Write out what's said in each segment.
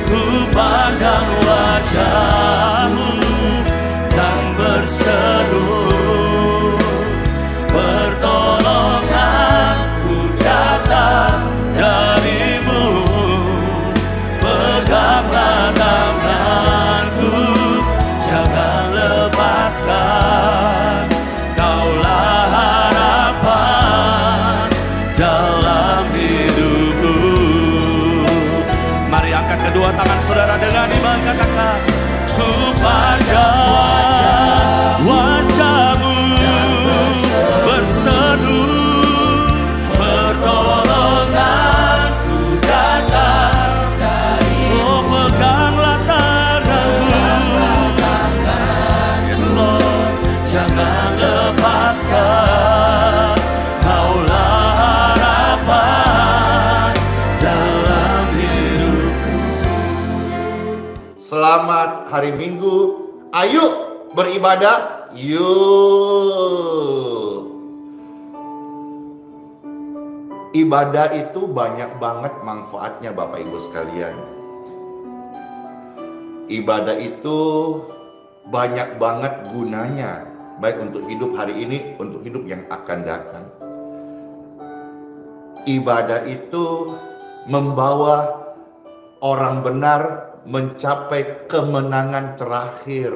ku pandang wajah-Mu yang berseru, pertolonganku datang dari-Mu. Peganglah tanganku, jangan lepaskan. Kaulah harapan dalam hidupku. Mari angkat kedua tangan saudara dengan iman, katakan, ku pandang wajah-Mu berseru, pertolonganku datang dari-Mu. Oh, peganglah tanganku, yes Lord, jangan lepaskan. Kaulah harapan dalam hidupku. Selamat hari Minggu. Ayo beribadah. Yuk. Ibadah itu banyak banget manfaatnya Bapak Ibu sekalian. Ibadah itu banyak banget gunanya, baik untuk hidup hari ini, untuk hidup yang akan datang. Ibadah itu membawa orang benar mencapai kemenangan terakhir.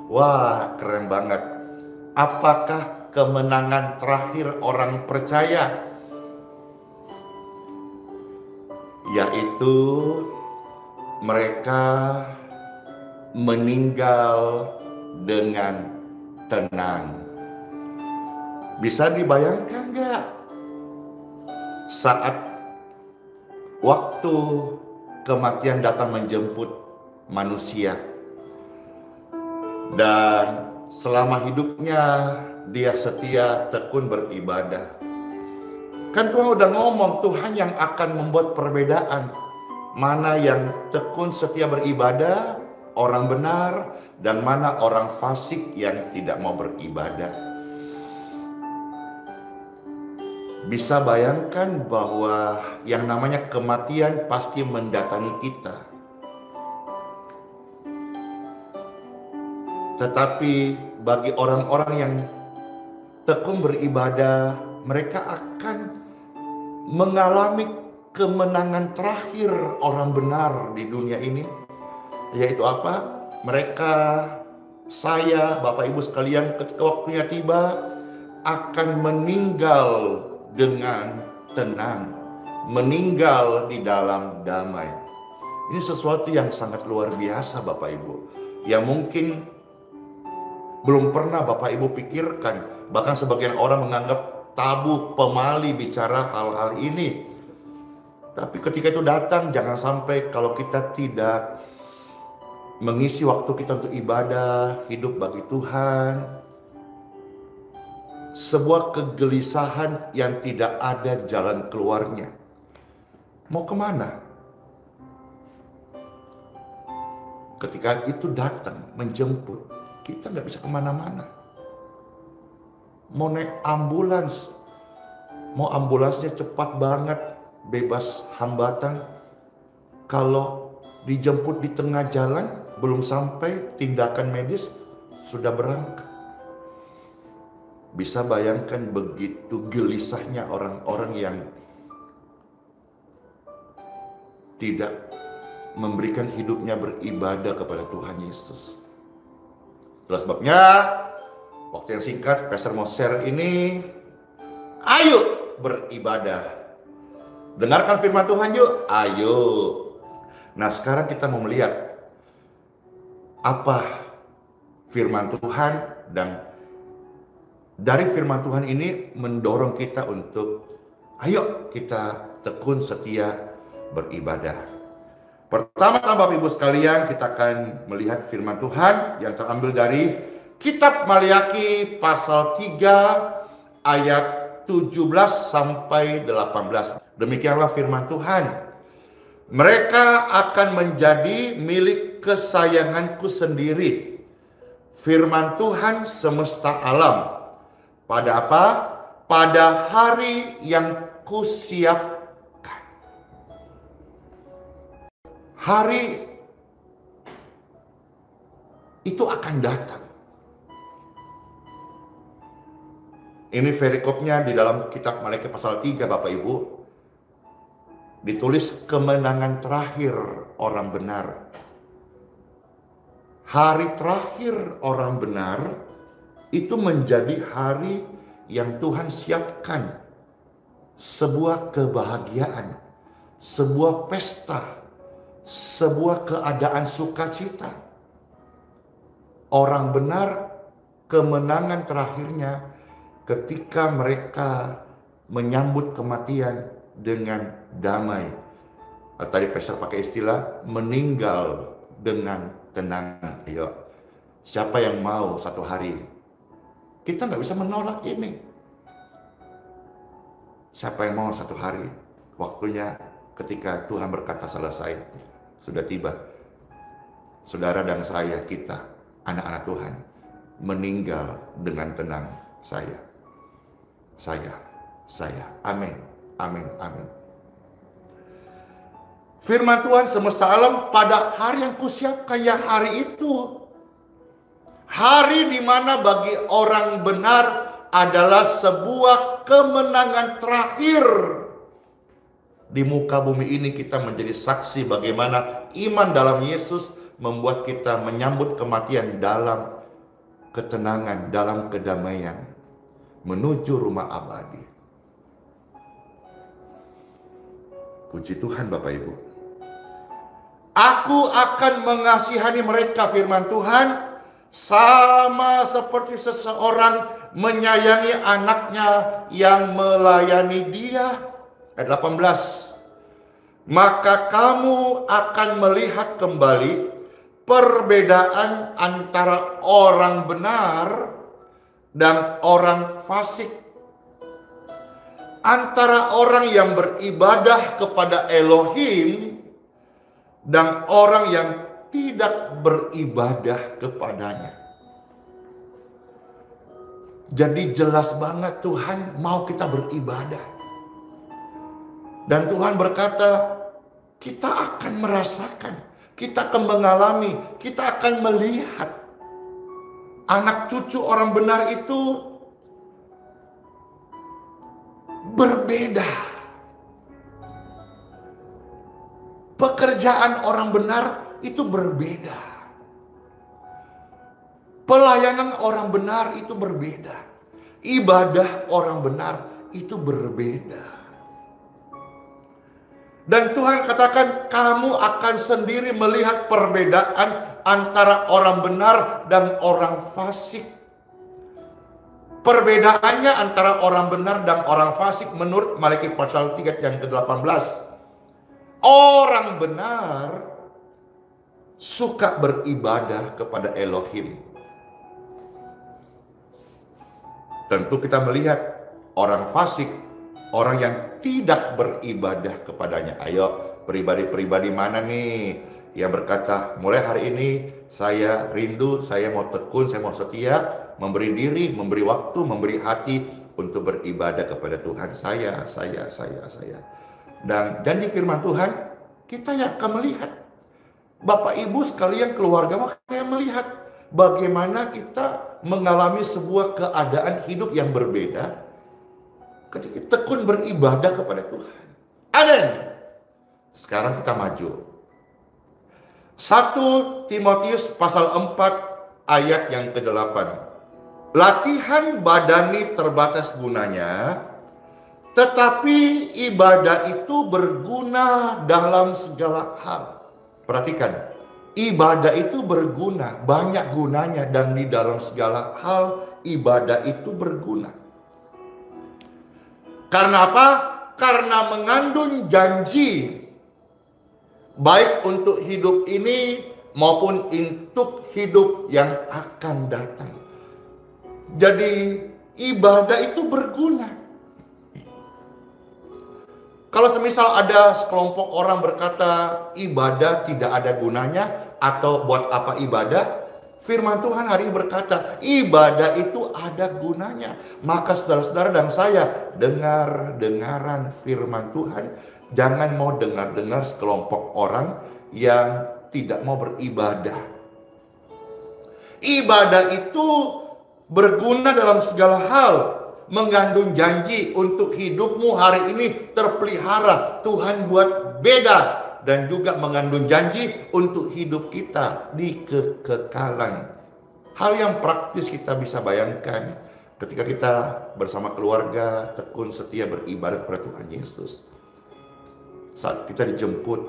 Wah, keren banget. Apakah kemenangan terakhir orang percaya? Yaitu mereka meninggal dengan tenang. Bisa dibayangkan nggak? Saat waktu kematian datang menjemput manusia, dan selama hidupnya dia setia tekun beribadah. Kan Tuhan udah ngomong, Tuhan yang akan membuat perbedaan mana yang tekun setia beribadah, orang benar, dan mana orang fasik yang tidak mau beribadah. Bisa bayangkan bahwa yang namanya kematian pasti mendatangi kita. Tetapi bagi orang-orang yang tekun beribadah, mereka akan mengalami kemenangan terakhir orang benar di dunia ini. Yaitu apa? Mereka, saya, Bapak Ibu sekalian, ketika waktunya tiba akan meninggal dengan tenang, meninggal di dalam damai. Ini sesuatu yang sangat luar biasa Bapak Ibu, yang mungkin belum pernah Bapak Ibu pikirkan. Bahkan sebagian orang menganggap tabu, pemali bicara hal-hal ini. Tapi ketika itu datang, jangan sampai kalau kita tidak mengisi waktu kita untuk ibadah, hidup bagi Tuhan, sebuah kegelisahan yang tidak ada jalan keluarnya. Mau kemana? Ketika itu datang menjemput, kita nggak bisa kemana-mana. Mau naik ambulans, mau ambulansnya cepat banget, bebas hambatan. Kalau dijemput di tengah jalan, belum sampai tindakan medis, sudah berangkat. Bisa bayangkan begitu gelisahnya orang-orang yang tidak memberikan hidupnya beribadah kepada Tuhan Yesus. Itulah sebabnya, waktu yang singkat, Pastor mau share ini. Ayo beribadah. Dengarkan firman Tuhan yuk. Ayo. Nah, sekarang kita mau melihat apa firman Tuhan, dan dari firman Tuhan ini mendorong kita untuk ayo kita tekun setia beribadah. Pertama-tama Bapak Ibu sekalian, kita akan melihat firman Tuhan yang terambil dari Kitab Maliaki pasal 3 ayat 17 sampai 18. Demikianlah firman Tuhan. Mereka akan menjadi milik kesayanganku sendiri. Firman Tuhan semesta alam. Pada apa? Pada hari yang kusiapkan. Hari itu akan datang. Ini perikopnya di dalam kitab Maliaki pasal 3, Bapak Ibu. Ditulis kemenangan terakhir orang benar. Hari terakhir orang benar itu menjadi hari yang Tuhan siapkan. Sebuah kebahagiaan, sebuah pesta, sebuah keadaan sukacita. Orang benar, kemenangan terakhirnya ketika mereka menyambut kematian dengan damai. Tadi Pastor pakai istilah meninggal dengan tenang. Ayo, siapa yang mau satu hari? Kita nggak bisa menolak ini. Siapa yang mau satu hari? Waktunya ketika Tuhan berkata selesai, sudah tiba. Saudara dan saya, kita, anak-anak Tuhan, meninggal dengan tenang. Saya. Amin. Amin. Amin. Firman Tuhan semesta alam, pada hari yang kusiapkan, ya hari itu. Hari di mana bagi orang benar adalah sebuah kemenangan terakhir. Di muka bumi ini kita menjadi saksi bagaimana iman dalam Yesus membuat kita menyambut kematian dalam ketenangan, dalam kedamaian, menuju rumah abadi. Puji Tuhan Bapak Ibu. Aku akan mengasihani mereka, firman Tuhan, sama seperti seseorang menyayangi anaknya yang melayani dia. Ayat 18. Maka kamu akan melihat kembali perbedaan antara orang benar dan orang fasik, antara orang yang beribadah kepada Elohim dan orang yang tidak beribadah kepadanya. Jadi jelas banget Tuhan mau kita beribadah. Dan Tuhan berkata, kita akan merasakan, kita akan mengalami, kita akan melihat anak cucu orang benar itu berbeda. Pekerjaan orang benar itu berbeda. Pelayanan orang benar itu berbeda. Ibadah orang benar itu berbeda. Dan Tuhan katakan, kamu akan sendiri melihat perbedaan antara orang benar dan orang fasik. Perbedaannya antara orang benar dan orang fasik menurut Maliaki pasal 3 yang ke-18. Orang benar suka beribadah kepada Elohim. Tentu kita melihat orang fasik, orang yang tidak beribadah kepadanya. Ayo, pribadi-pribadi mana nih yang berkata, mulai hari ini saya rindu, saya mau tekun, saya mau setia, memberi diri, memberi waktu, memberi hati untuk beribadah kepada Tuhan. Saya. Dan janji firman Tuhan, kita yang akan melihat. Bapak Ibu sekalian, keluarga makanya melihat bagaimana kita mengalami sebuah keadaan hidup yang berbeda ketika tekun beribadah kepada Tuhan. Amin. Sekarang kita maju. 1 Timotius pasal 4 ayat yang ke-8. Latihan badani terbatas gunanya, tetapi ibadah itu berguna dalam segala hal. Perhatikan, ibadah itu berguna, banyak gunanya, dan di dalam segala hal ibadah itu berguna. Karena apa? Karena mengandung janji baik untuk hidup ini maupun untuk hidup yang akan datang. Jadi ibadah itu berguna. Kalau semisal ada sekelompok orang berkata ibadah tidak ada gunanya atau buat apa ibadah, firman Tuhan hari ini berkata, ibadah itu ada gunanya. Maka saudara-saudara dan saya, dengar-dengaran firman Tuhan. Jangan mau dengar-dengar sekelompok orang yang tidak mau beribadah. Ibadah itu berguna dalam segala hal, mengandung janji untuk hidupmu hari ini terpelihara. Tuhan buat beda, dan juga mengandung janji untuk hidup kita di kekekalan. Hal yang praktis kita bisa bayangkan ketika kita bersama keluarga tekun setia beribadah kepada Tuhan Yesus. Saat kita dijemput,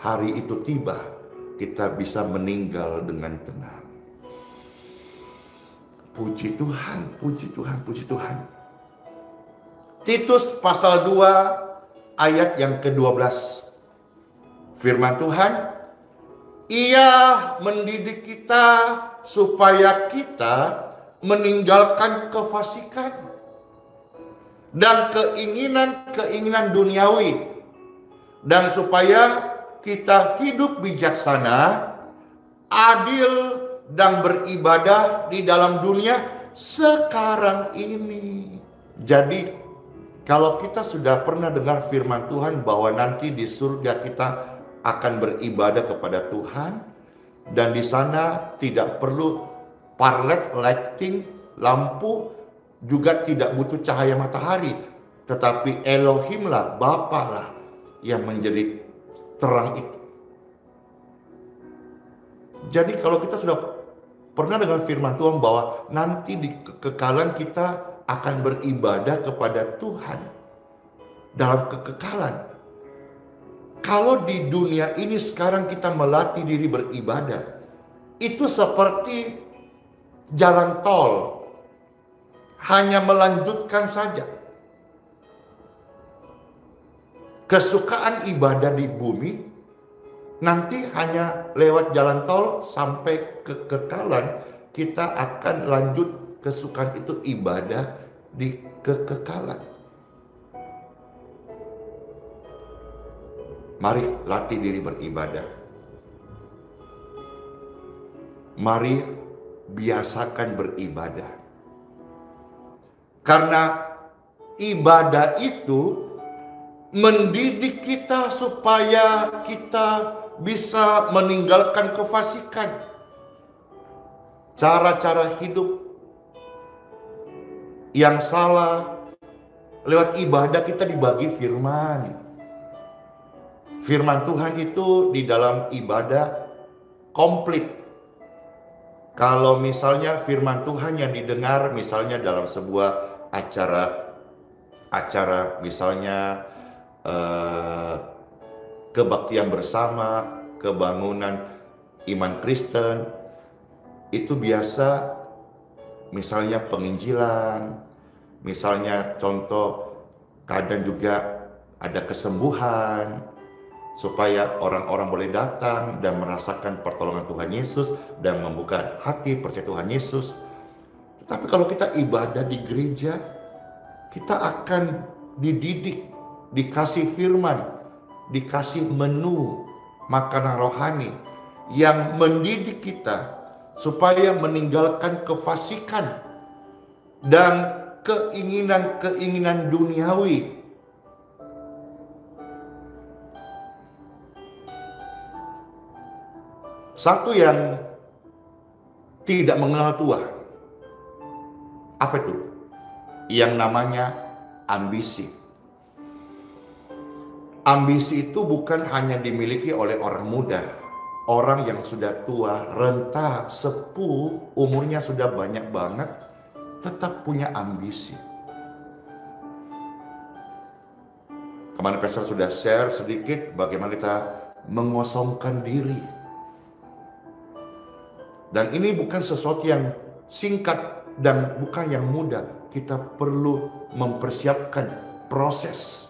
hari itu tiba, kita bisa meninggal dengan tenang. Puji Tuhan, puji Tuhan, puji Tuhan. Titus pasal 2 ayat yang ke-12. Firman Tuhan, Ia mendidik kita supaya kita meninggalkan kefasikan dan keinginan-keinginan duniawi, dan supaya kita hidup bijaksana, adil, dan beribadah di dalam dunia sekarang ini. Jadi kalau kita sudah pernah dengar firman Tuhan bahwa nanti di surga kita akan beribadah kepada Tuhan, dan di sana tidak perlu parlet lighting, lampu, juga tidak butuh cahaya matahari, tetapi Elohim lah, Bapa lah yang menjadi terang itu. Jadi kalau kita sudah pernah dengar firman Tuhan bahwa nanti di kekekalan kita akan beribadah kepada Tuhan dalam kekekalan. Kalau di dunia ini sekarang kita melatih diri beribadah, itu seperti jalan tol, hanya melanjutkan saja. Kesukaan ibadah di bumi nanti hanya lewat jalan tol sampai kekekalan. Kita akan lanjut kesukaan itu ibadah di kekekalan. Mari latih diri beribadah. Mari biasakan beribadah. Karena ibadah itu mendidik kita supaya kita bisa meninggalkan kefasikan, cara-cara hidup yang salah. Lewat ibadah kita dibagi firman. Firman Tuhan itu di dalam ibadah komplit. Kalau misalnya firman Tuhan yang didengar misalnya dalam sebuah acara misalnya kebaktian bersama, kebangunan iman Kristen, itu biasa misalnya penginjilan, misalnya contoh kadang juga ada kesembuhan, supaya orang-orang boleh datang dan merasakan pertolongan Tuhan Yesus dan membuka hati percaya Tuhan Yesus. Tapi kalau kita ibadah di gereja, kita akan dididik, dikasih firman, dikasih menu makanan rohani yang mendidik kita supaya meninggalkan kefasikan dan keinginan-keinginan duniawi. Satu yang tidak mengenal tua, apa itu? Yang namanya ambisi. Ambisi itu bukan hanya dimiliki oleh orang muda, orang yang sudah tua, renta, sepuh, umurnya sudah banyak banget, tetap punya ambisi. Kemarin Pastor sudah share sedikit bagaimana kita mengosongkan diri. Dan ini bukan sesuatu yang singkat dan bukan yang mudah. Kita perlu mempersiapkan proses.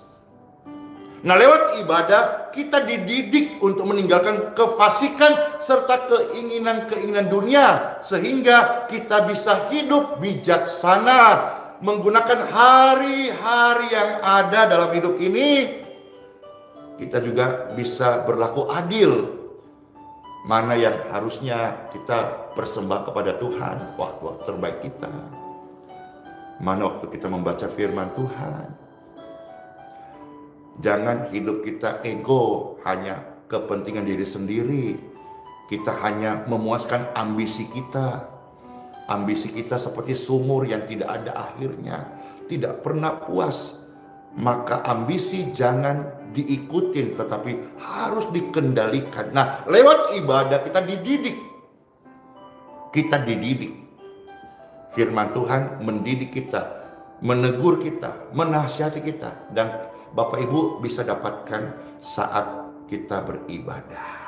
Nah, lewat ibadah kita dididik untuk meninggalkan kefasikan serta keinginan-keinginan dunia, sehingga kita bisa hidup bijaksana, menggunakan hari-hari yang ada dalam hidup ini. Kita juga bisa berlaku adil. Mana yang harusnya kita persembah kepada Tuhan, waktu-waktu terbaik kita. Mana waktu kita membaca firman Tuhan. Jangan hidup kita ego, hanya kepentingan diri sendiri. Kita hanya memuaskan ambisi kita. Ambisi kita seperti sumur yang tidak ada akhirnya, tidak pernah puas. Maka ambisi jangan diikutin, tetapi harus dikendalikan. Nah, lewat ibadah kita dididik. Kita dididik. Firman Tuhan mendidik kita, menegur kita, menasihati kita. Dan Bapak Ibu bisa dapatkan saat kita beribadah.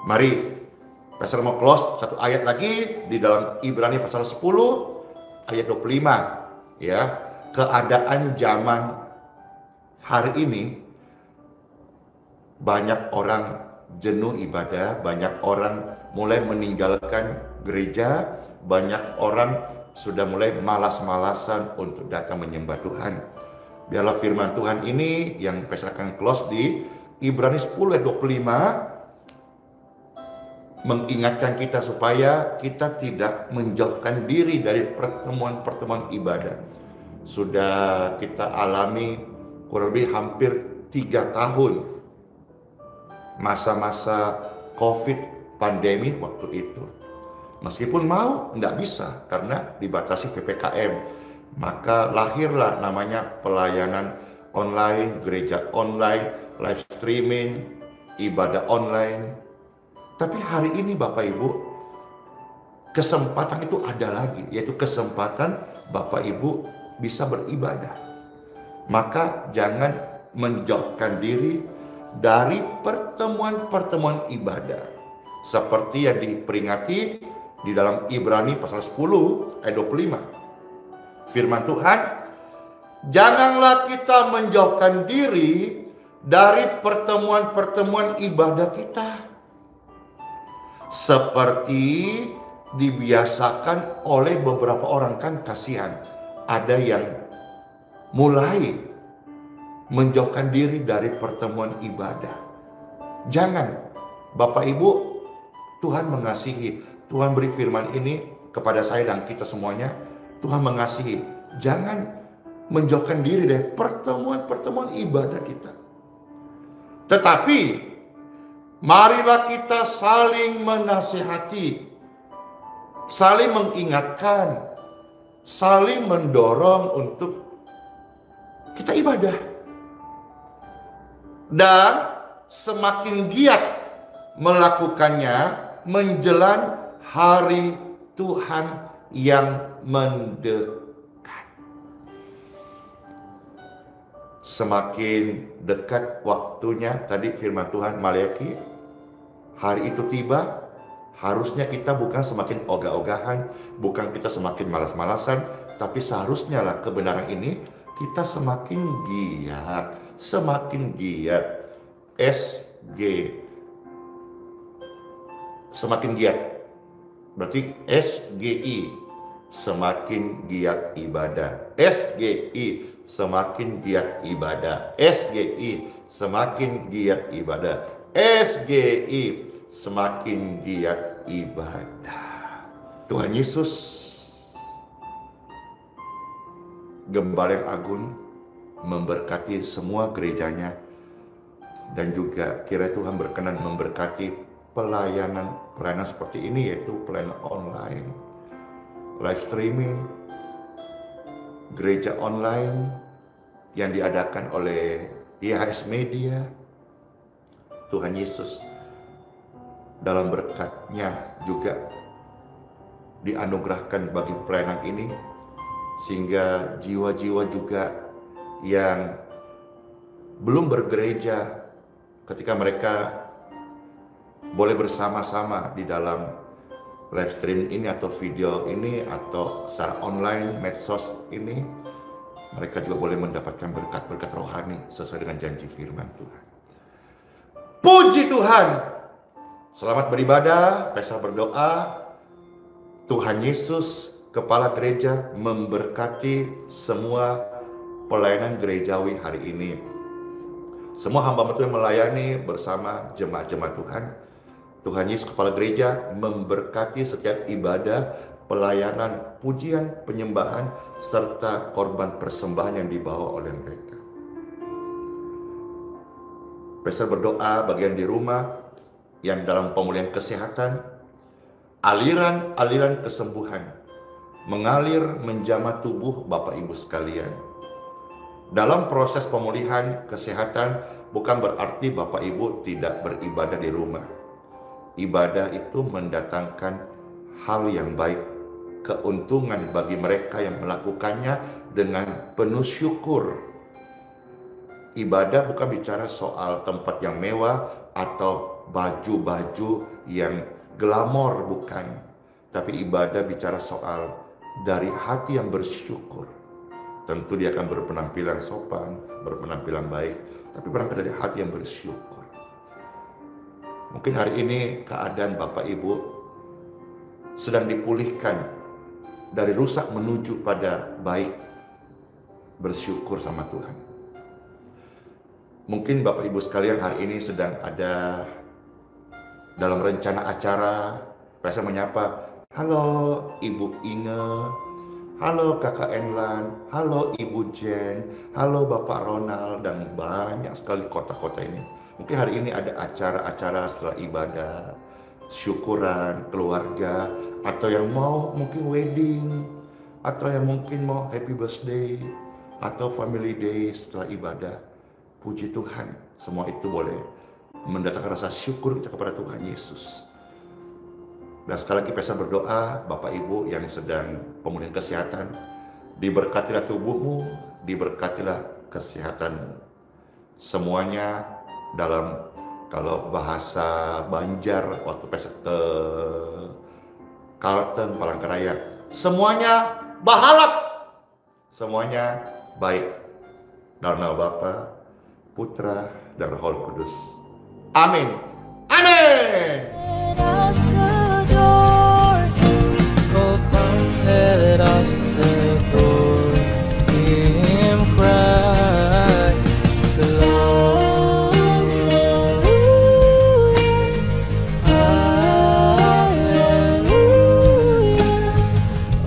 Mari, Pastor mau close satu ayat lagi di dalam Ibrani pasal 10 ayat 25. Ya, keadaan zaman hari ini banyak orang jenuh ibadah, banyak orang mulai meninggalkan gereja, banyak orang sudah mulai malas-malasan untuk datang menyembah Tuhan. Biarlah firman Tuhan ini yang Pastor akan close di Ibrani 10 ayat 25 mengingatkan kita supaya kita tidak menjauhkan diri dari pertemuan-pertemuan ibadah. Sudah kita alami kurang lebih hampir 3 tahun masa-masa COVID pandemi waktu itu. Meskipun mau, nggak bisa karena dibatasi PPKM. Maka lahirlah namanya pelayanan online, gereja online, live streaming, ibadah online. Tapi hari ini Bapak Ibu, kesempatan itu ada lagi, yaitu kesempatan Bapak Ibu bisa beribadah. Maka jangan menjauhkan diri dari pertemuan-pertemuan ibadah. Seperti yang diperingati di dalam Ibrani pasal 10 ayat 25. Firman Tuhan, janganlah kita menjauhkan diri dari pertemuan-pertemuan ibadah kita. Seperti dibiasakan oleh beberapa orang, kan kasihan. Ada yang mulai menjauhkan diri dari pertemuan ibadah. Jangan, Bapak Ibu, Tuhan mengasihi. Tuhan beri firman ini kepada saya dan kita semuanya. Tuhan mengasihi. Jangan menjauhkan diri dari pertemuan-pertemuan ibadah kita. Tetapi marilah kita saling menasihati, saling mengingatkan, saling mendorong untuk kita ibadah. Dan semakin giat melakukannya menjelang hari Tuhan yang mendekat. Semakin dekat waktunya, tadi firman Tuhan Maleakhi, hari itu tiba, harusnya kita bukan semakin ogah-ogahan, bukan kita semakin malas-malasan, tapi seharusnya lah kebenaran ini kita semakin giat, semakin giat, berarti SGI, semakin giat ibadah, SGI, semakin giat ibadah, SGI, semakin giat ibadah, SGI, semakin giat ibadah. Tuhan Yesus, Gembala yang agung, memberkati semua gerejanya, dan juga kira Tuhan berkenan memberkati pelayanan seperti ini, yaitu pelayanan online, live streaming, gereja online yang diadakan oleh IHS Media. Tuhan Yesus dalam berkat-Nya juga dianugerahkan bagi pelayanan ini, sehingga jiwa-jiwa juga yang belum bergereja, ketika mereka boleh bersama-sama di dalam live stream ini atau video ini atau secara online medsos ini, mereka juga boleh mendapatkan berkat-berkat rohani sesuai dengan janji firman Tuhan. Puji Tuhan. Selamat beribadah. Pastor berdoa, Tuhan Yesus, Kepala Gereja, memberkati semua pelayanan gerejawi hari ini. Semua hamba Tuhan melayani bersama jemaat-jemaat Tuhan. Tuhan Yesus, Kepala Gereja, memberkati setiap ibadah, pelayanan, pujian, penyembahan, serta korban persembahan yang dibawa oleh mereka. Pastor berdoa bagian di rumah yang dalam pemulihan kesehatan, aliran-aliran kesembuhan mengalir menjamah tubuh Bapak Ibu sekalian. Dalam proses pemulihan kesehatan bukan berarti Bapak Ibu tidak beribadah di rumah. Ibadah itu mendatangkan hal yang baik, keuntungan bagi mereka yang melakukannya dengan penuh syukur. Ibadah bukan bicara soal tempat yang mewah atau baju-baju yang glamor, bukan. Tapi ibadah bicara soal dari hati yang bersyukur. Tentu dia akan berpenampilan sopan, berpenampilan baik, tapi berangkat dari hati yang bersyukur. Mungkin hari ini keadaan Bapak Ibu sedang dipulihkan dari rusak menuju pada baik. Bersyukur sama Tuhan. Mungkin Bapak Ibu sekalian hari ini sedang ada dalam rencana acara, saya menyapa, halo Ibu Inge, halo Kakak Enlan, halo Ibu Jen, halo Bapak Ronald, dan banyak sekali kota-kota ini. Mungkin hari ini ada acara-acara setelah ibadah, syukuran, keluarga, atau yang mau mungkin wedding, atau yang mungkin mau happy birthday, atau family day setelah ibadah. Puji Tuhan, semua itu boleh mendatangkan rasa syukur kita kepada Tuhan Yesus. Dan sekali lagi Pastor berdoa, Bapak Ibu yang sedang pemulihan kesehatan, diberkatilah tubuhmu, diberkatilah kesehatan. Semuanya dalam, kalau bahasa Banjar waktu Pastor ke Kalteng, Palangkaraya, semuanya bahalap, semuanya baik. Dalam nama Bapa, Putra, dan Roh Kudus. Amin. Amin. Let us adore Him, Christ the Lord. Hallelujah,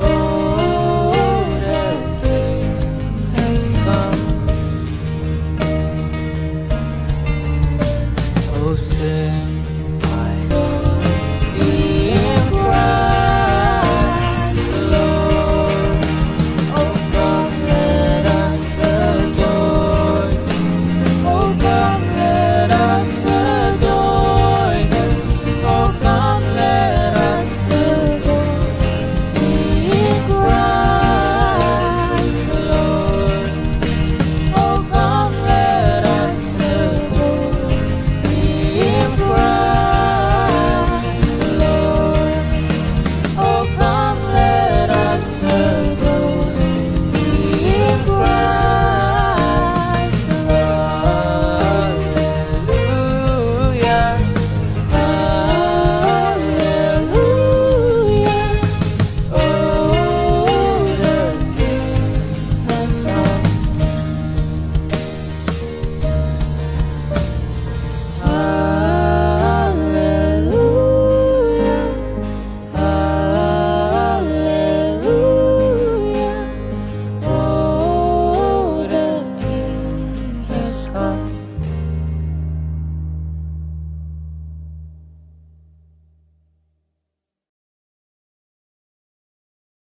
oh, the King has come. Oh, sing